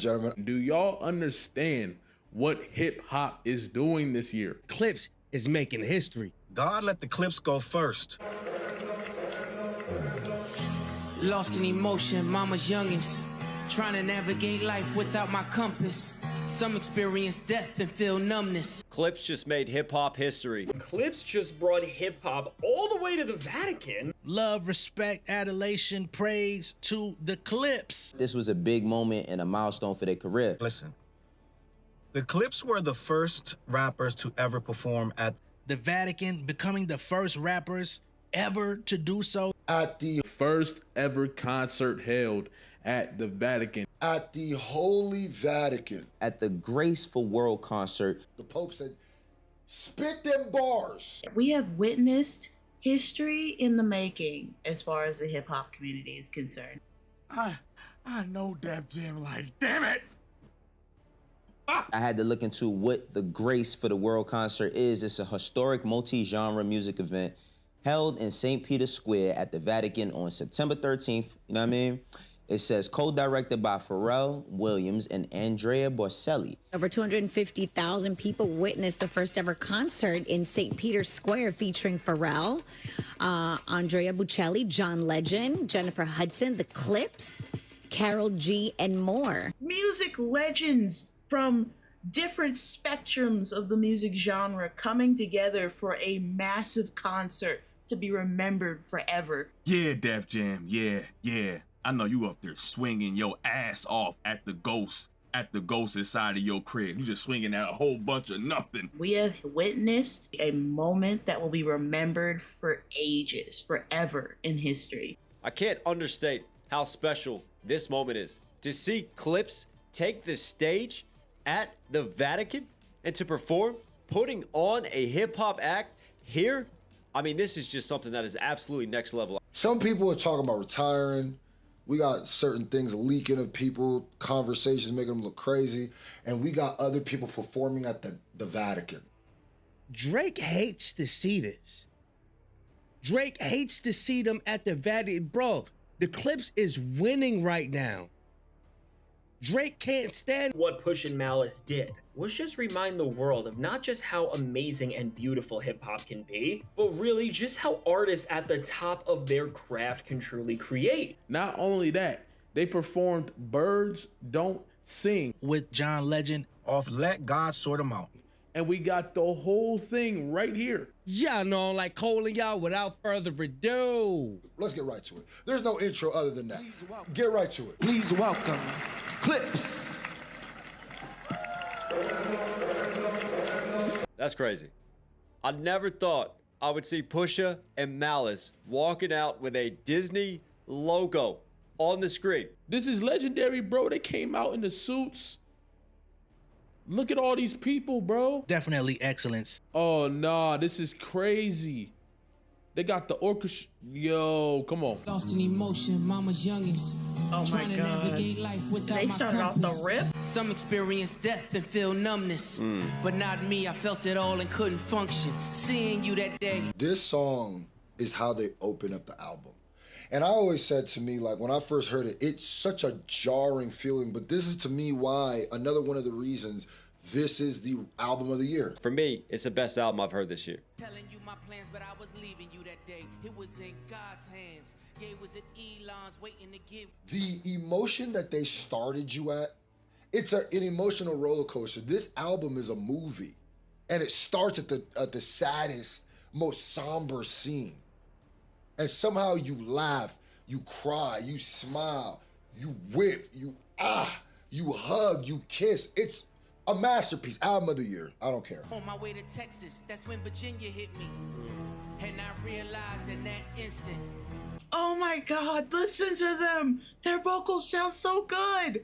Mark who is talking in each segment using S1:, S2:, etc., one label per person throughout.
S1: gentlemen.
S2: Do y'all understand what hip hop is doing this year?
S3: Clipse is making history.
S4: God let the Clipse go first.
S5: Lost in emotion, mama's youngest. Trying to navigate life without my compass. Some experience death and feel numbness.
S6: Clipse just made hip-hop history.
S7: Clipse just brought hip-hop all the way to the Vatican.
S3: Love, respect, adulation, praise to the Clipse.
S8: This was a big moment and a milestone for their career.
S4: Listen, the Clipse were the first rappers to ever perform at
S3: the Vatican, becoming the first rappers ever to do so.
S1: At the
S2: first ever concert held at the Vatican.
S1: At the Holy Vatican.
S8: At the Graceful World concert.
S1: The Pope said, spit them bars.
S9: We have witnessed history in the making as far as the hip hop community is concerned.
S10: I know Def Jam, like, damn it!
S8: I had to look into what the Grace for the World concert is. It's a historic multi-genre music event held in St. Peter's Square at the Vatican on September 13th, you know what I mean? It says co-directed by Pharrell Williams and Andrea Bocelli.
S11: Over 250,000 people witnessed the first ever concert in St. Peter's Square featuring Pharrell, Andrea Bocelli, John Legend, Jennifer Hudson, the Clipse, Karol G, and more.
S9: Music legends from different spectrums of the music genre coming together for a massive concert to be remembered forever.
S10: Yeah, Def Jam, yeah. I know you up there swinging your ass off at the ghost inside of your crib. You just swinging at a whole bunch of nothing.
S9: We have witnessed a moment that will be remembered for ages, forever in history.
S6: I can't understate how special this moment is. To see Clipse take the stage at the Vatican and to perform, putting on a hip-hop act here, I mean, this is just something that is absolutely next level.
S1: Some people are talking about retiring. We got certain things leaking of people, conversations making them look crazy, and we got other people performing at the Vatican.
S3: Drake hates to see this. Drake hates to see them at the Vatican. Bro, the Clipse is winning right now. Drake can't stand
S7: what Push and Malice did was just remind the world of not just how amazing and beautiful hip-hop can be, but really just how artists at the top of their craft can truly create.
S2: Not only that, they performed Birds Don't Sing
S3: with John Legend
S4: off Let God Sort 'Em Out.
S2: And we got the whole thing right here.
S3: Y'all know, like Cole and y'all, without further ado.
S1: Let's get right to it. There's no intro other than that. Get right to it.
S12: Please welcome Clipse.
S6: That's crazy. I never thought I would see Pusha and Malice walking out with a Disney logo on the screen.
S2: This is legendary, bro. They came out in the suits. Look at all these people, bro.
S3: Definitely excellence.
S2: Oh, nah, this is crazy. They got the orchestra. Yo, come on.
S5: Lost in emotion, mama's youngest.
S9: Oh my
S5: Trying to
S9: God.
S5: navigate life without
S9: They
S5: my
S9: started off the
S5: compass.
S9: rip.
S5: Some experience death and feel numbness. But not me, I felt it all and couldn't function. Seeing you that day.
S1: This song is how they open up the album. And I always said to me, like when I first heard it, it's such a jarring feeling, but this is to me why, another one of the reasons this is the album of the year.
S6: For me, it's the best album I've heard this year.
S5: Telling you my plans, but I was leaving you that day. It was in God's hands. Yeah, it was at Elon's waiting to give.
S1: The emotion that they started you at, it's an emotional roller coaster. This album is a movie, and it starts at the saddest, most somber scene. And somehow you laugh, you cry, you smile, you whip, you hug, you kiss. It's a masterpiece, album of the year. I don't care.
S5: On my way to Texas, that's when Virginia hit me. And I realized in that instant.
S9: Oh my God, listen to them. Their vocals sound so good.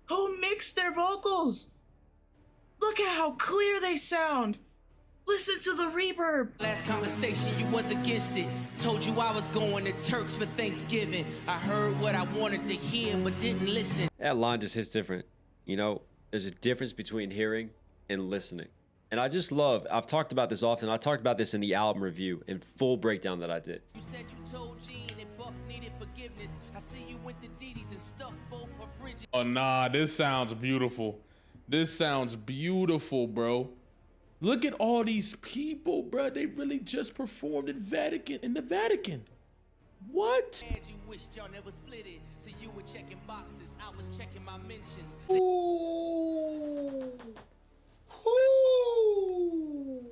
S9: Who mixed their vocals? Look at how clear they sound. Listen to the reverb.
S5: Last conversation, you was against it. Told you I was going to Turks for Thanksgiving. I heard what I wanted to hear, but didn't listen.
S6: That line just hits different. You know, there's a difference between hearing and listening. And I just love, I've talked about this often. I talked about this in the album review in full breakdown that I did.
S5: You said you told Gene and Buck needed forgiveness. forgiveness. I see you went to Didi's and stuff both her fridges.
S2: Oh nah, this sounds beautiful. This sounds beautiful, bro. Look at all these people, bro. They really just performed in the Vatican. What?
S5: You wished y'all never split it. So you were checking boxes. I was checking my mentions.
S1: Ooh. Ooh.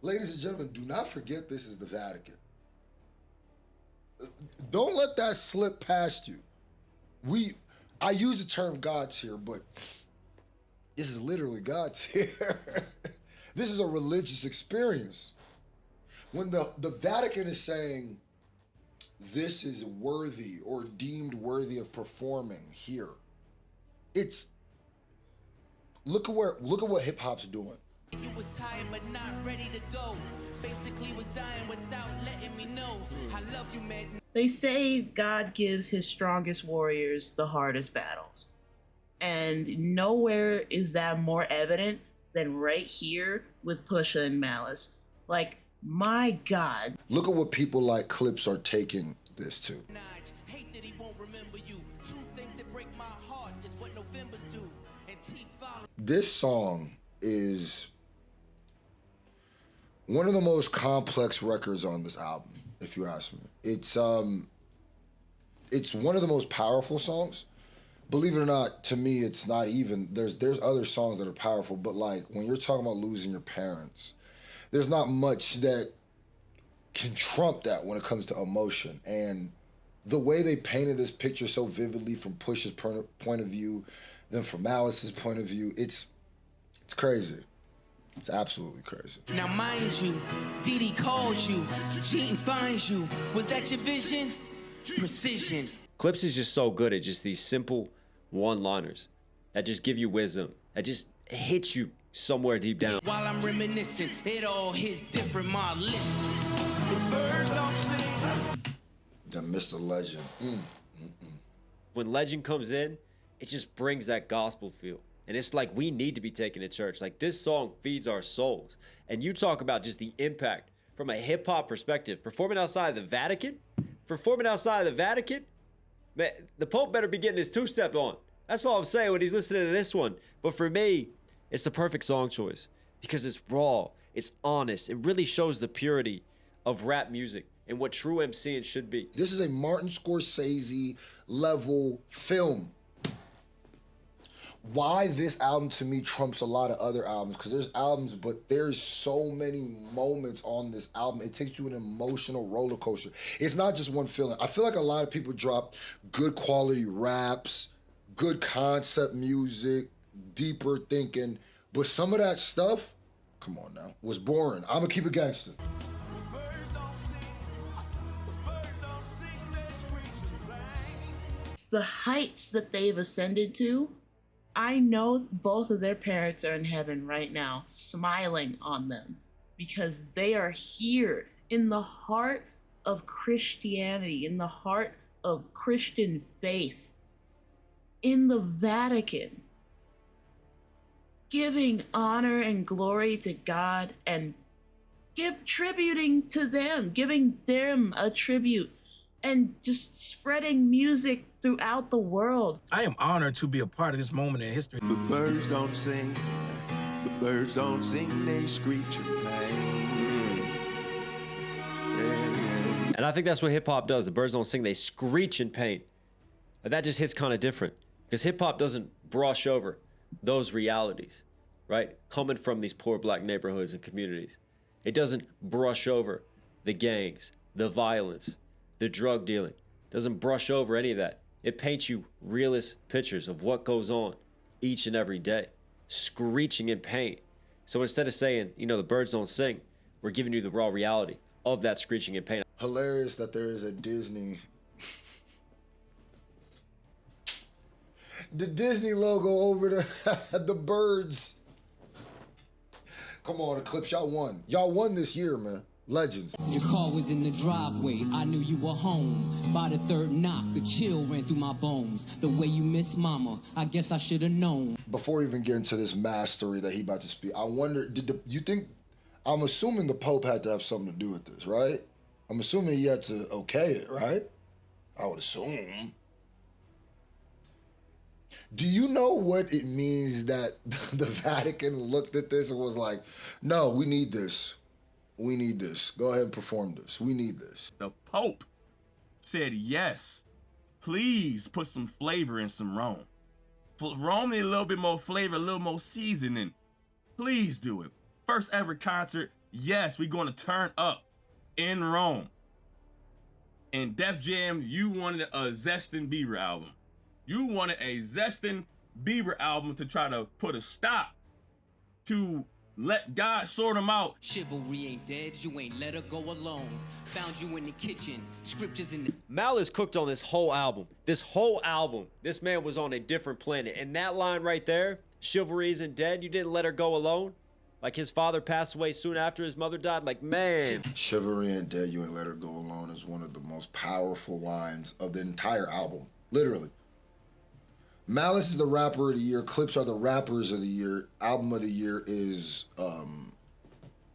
S1: Ladies and gentlemen, do not forget this is the Vatican. Don't let that slip past you. I use the term God's here, but this is literally God's here. This is a religious experience. When the Vatican is saying this is worthy or deemed worthy of performing here, it's look at what hip hop's doing.
S5: You was tired but not ready to go. Basically was dying without letting me know. I love you, man.
S9: They say God gives his strongest warriors the hardest battles. And nowhere is that more evident than right here with Pusha and Malice. Like, my God.
S1: Look at what people like Clipse are taking this to.
S5: Hate that he won't remember you. Two things that break my heart is what Novembers do. And
S1: this song is one of the most complex records on this album, if you ask me. It's one of the most powerful songs. Believe it or not, to me, it's not even, there's other songs that are powerful, but like when you're talking about losing your parents, there's not much that can trump that when it comes to emotion. And the way they painted this picture so vividly from Pusha's point of view, then from Malice's point of view, it's crazy. It's absolutely crazy.
S5: Now mind you, Didi calls you, cheating finds you. Was that your vision? Precision.
S6: Clipse is just so good at just these simple one-liners that just give you wisdom, that just hit you somewhere deep down.
S5: While I'm reminiscing, it all hits different, ma, listen.
S1: The Mr. Legend.
S6: When Legend comes in, it just brings that gospel feel. And it's like we need to be taken to church. Like this song feeds our souls. And you talk about just the impact from a hip hop perspective. Performing outside the Vatican, man, the Pope better be getting his two-step on. That's all I'm saying when he's listening to this one. But for me, it's the perfect song choice because it's raw, it's honest. It really shows the purity of rap music and what true MCing should be.
S1: This is a Martin Scorsese level film. Why this album to me trumps a lot of other albums, because there's albums, but there's so many moments on this album. It takes you an emotional roller coaster. It's not just one feeling. I feel like a lot of people drop good quality raps, good concept music, deeper thinking, but some of that stuff, come on now, was boring. I'm gonna keep it gangster.
S9: The heights that they've ascended to, I know both of their parents are in heaven right now, smiling on them, because they are here in the heart of Christianity, in the heart of Christian faith, in the Vatican, giving honor and glory to God and tributing to them, giving them a tribute, and just spreading music throughout the world.
S4: I am honored to be a part of this moment in history.
S12: The birds don't sing, the birds don't sing, they screech and play. Yeah.
S6: And I think that's what hip hop does. The birds don't sing, they screech in pain. And that just hits kind of different because hip hop doesn't brush over those realities, right? Coming from these poor black neighborhoods and communities. It doesn't brush over the gangs, the violence, the drug dealing. It doesn't brush over any of that. It paints you realist pictures of what goes on each and every day, screeching in pain. So instead of saying, you know, the birds don't sing, we're giving you the raw reality of that screeching in pain.
S1: Hilarious that there is a Disney. The Disney logo over the birds. Come on, Clipse, y'all won. Y'all won this year, man. Legends.
S13: Your car was in the driveway, I knew you were home. By the third knock, a chill ran through my bones. The way you miss mama, I guess I should have known.
S1: Before we even get into this mastery that he about to speak, I wonder, you think, I'm assuming the Pope had to have something to do with this, right? I'm assuming he had to okay it, right? I would assume. Do you know what it means that the Vatican looked at this and was like, no, we need this. We need this. Go ahead and perform this. We need this.
S10: The Pope said yes. Please put some flavor in some Rome. Rome need a little bit more flavor, a little more seasoning. Please do it. First ever concert. Yes, we're going to turn up in Rome. And Def Jam, you wanted a Zestin Bieber album. You wanted a Zestin Bieber album to try to put a stop to let God sort them out.
S13: Chivalry ain't dead, you ain't let her go alone. Found you in the kitchen, scriptures in the...
S6: Malice cooked on this whole album. This whole album, this man was on a different planet. And that line right there, chivalry isn't dead, you didn't let her go alone. Like his father passed away soon after his mother died. Like, man.
S1: Chivalry ain't dead, you ain't let her go alone is one of the most powerful lines of the entire album. Literally. Malice is the rapper of the year. Clipse are the rappers of the year. Album of the year is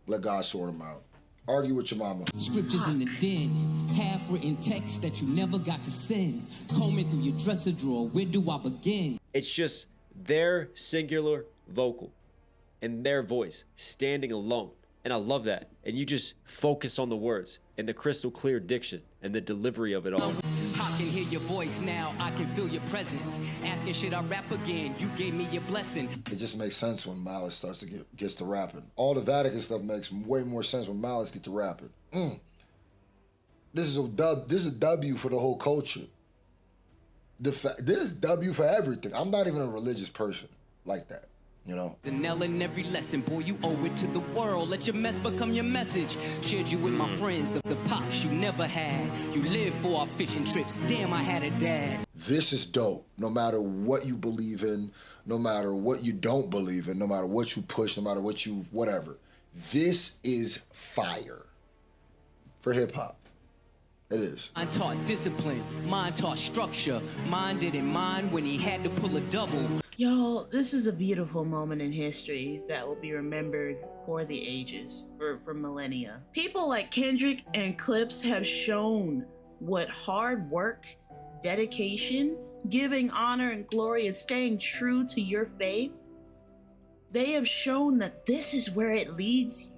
S1: Let God Sort Them Out. Argue with your mama.
S13: Scriptures in the den, half-written text that you never got to send. Combing through your dresser drawer, where do I begin?
S6: It's just their singular vocal and their voice standing alone. And I love that. And you just focus on the words and the crystal clear diction and the delivery of it all.
S13: I can hear your voice now, I can feel your presence. Asking, should I rap again? You gave me your blessing.
S1: It just makes sense when Malice starts to gets to rapping. All the Vatican stuff makes way more sense when Malice gets to rapping. This is a W for the whole culture. This is W for everything. I'm not even a religious person like that. You know?
S13: The nail in every lesson, boy, you owe it to the world. Let your mess become your message. Shared you with my friends, the pops you never had. You lived for our fishing trips. Damn, I had a dad.
S1: This is dope. No matter what you believe in, no matter what you don't believe in, no matter what you push, no matter what you, whatever. This is fire for hip hop. It is.
S13: Mine taught discipline. Mine taught structure. Mine didn't mind when he had to pull a double.
S9: Y'all, this is a beautiful moment in history that will be remembered for the ages, for millennia. People like Kendrick and Clipse have shown what hard work, dedication, giving honor and glory, and staying true to your faith, they have shown that this is where it leads you.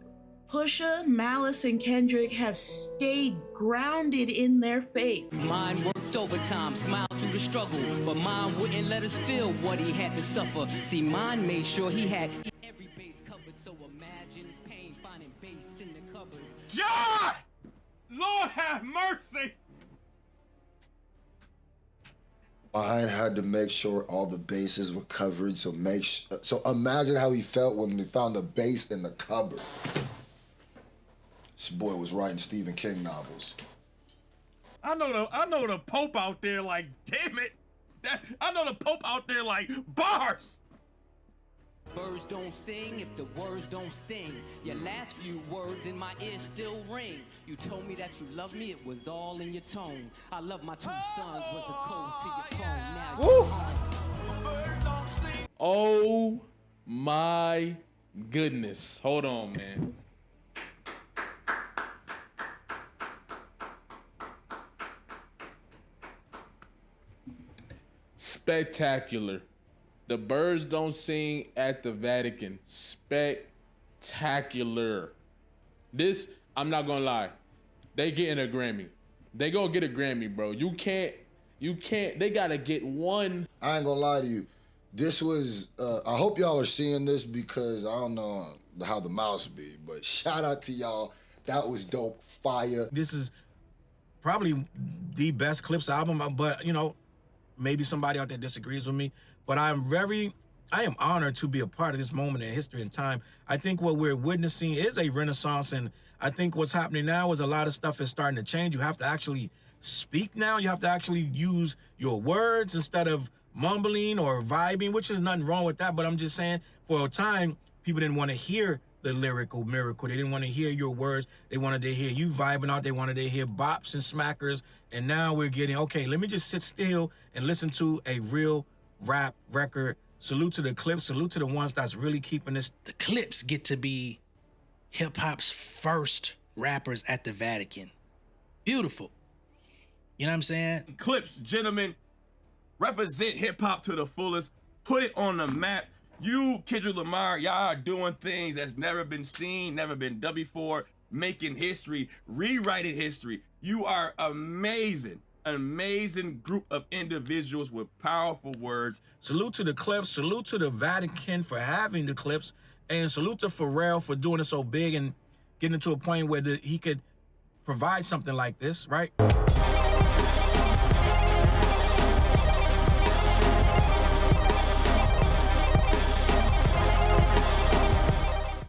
S9: Pusha, Malice, and Kendrick have stayed grounded in their faith.
S13: Mine worked overtime, smiled through the struggle, but mine wouldn't let us feel what he had to suffer. See, mine made sure he had every base covered, so imagine his pain finding base in the cupboard.
S10: God! Lord have mercy!
S1: Mine had to make sure all the bases were covered, so imagine how he felt when he found the base in the cupboard. This boy was writing Stephen King novels.
S10: I know the Pope out there like, damn it. I know the Pope out there like, bars.
S13: Birds don't sing if the words don't sting. Your last few words in my ear still ring. You told me that you love me, it was all in your tone. I love my two sons was the code to your phone. Now
S2: Oh my goodness. Hold on, man. Spectacular. The birds don't sing at the Vatican. Spectacular. This, I'm not gonna lie. They getting a Grammy. They gonna get a Grammy, bro. You can't, they gotta get one.
S1: I ain't gonna lie to you. This was, I hope y'all are seeing this because I don't know how the mouse be, but shout out to y'all. That was dope. Fire.
S4: This is probably the best Clipse album, but you know, maybe somebody out there disagrees with me, but I am honored to be a part of this moment in history and time. I think what we're witnessing is a renaissance, and I think what's happening now is a lot of stuff is starting to change. You have to actually speak now. You have to actually use your words instead of mumbling or vibing, which is nothing wrong with that, but I'm just saying, for a time, people didn't want to hear the lyrical miracle. They didn't want to hear your words. They wanted to hear you vibing out. They wanted to hear bops and smackers. And now we're getting, okay, let me just sit still and listen to a real rap record. Salute to the Clipse. Salute to the ones that's really keeping this.
S14: The Clipse get to be hip hop's first rappers at the Vatican. Beautiful.
S4: You know what I'm saying?
S10: Clipse, gentlemen, represent hip hop to the fullest. Put it on the map. You, Kendrick Lamar, y'all are doing things that's never been seen, never been done before, making history, rewriting history. You are amazing, an amazing group of individuals with powerful words.
S4: Salute to the Clipse, salute to the Vatican for having the Clipse, and salute to Pharrell for doing it so big and getting to a point where he could provide something like this, right?